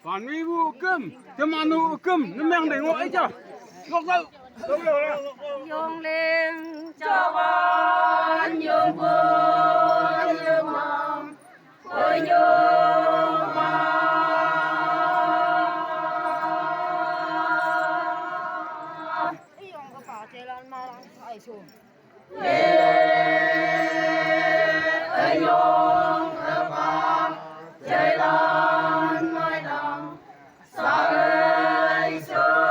còn mi bu cơm cho mà nụ cơm nó mang để ngồi chưa ngọc đâu dùng lên cho con dùng vui dùng mong vui dùng mong ý ông có bảo thế là mà đang phải xuống ơi dùng ở ba chơi lan mai đồng xa ơi xuống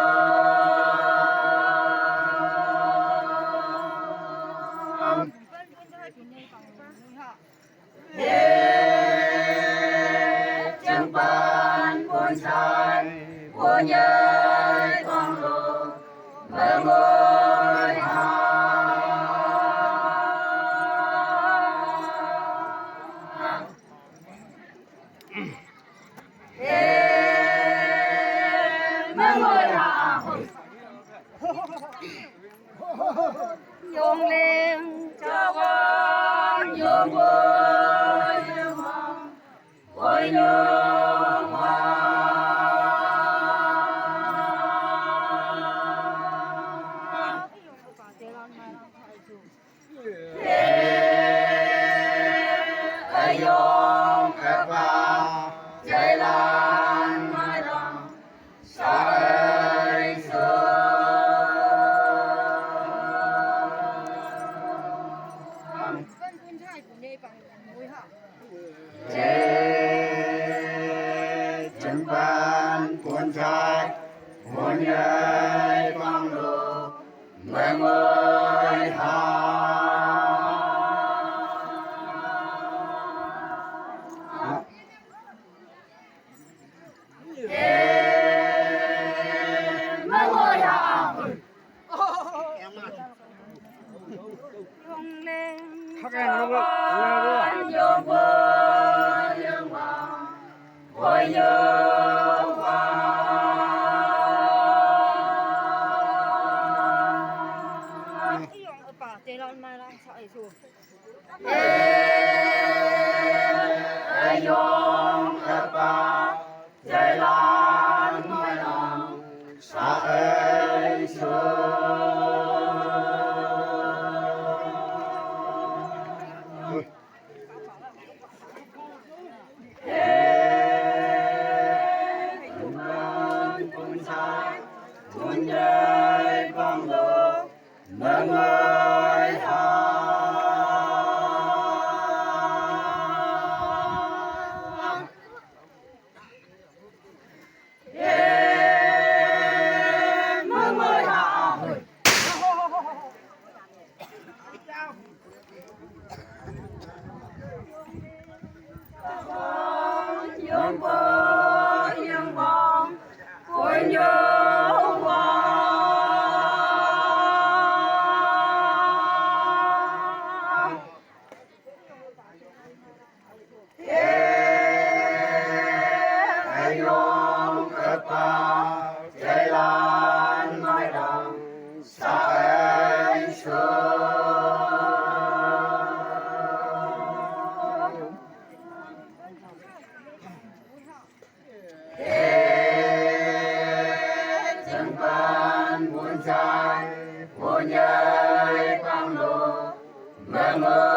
chẳng ban buồn dài buồn nhớ con路mơ mỏi dùng lên cho con dùng vui dùng mong vui nhung ơi dùng các bạn chơi lan mai đồng xa ơi chẳng ban cuốn trai muốn nhớ con路mơ mỏi dùng lên thắc cho em nó con dùng vui dùng mong vui nhung ý ông ở bảo thế là mà đang phải xuống ơi dùng ở ba chơi lan mai đồng xa ơi muốn nhớ con路mơ mỏi mơ mỏi dùng vui dùng mong vui nhung hãy用các bạn chơi lan mai đồng xa ấy chẳng ban buồn dài buồn nhớ con路mơ mơ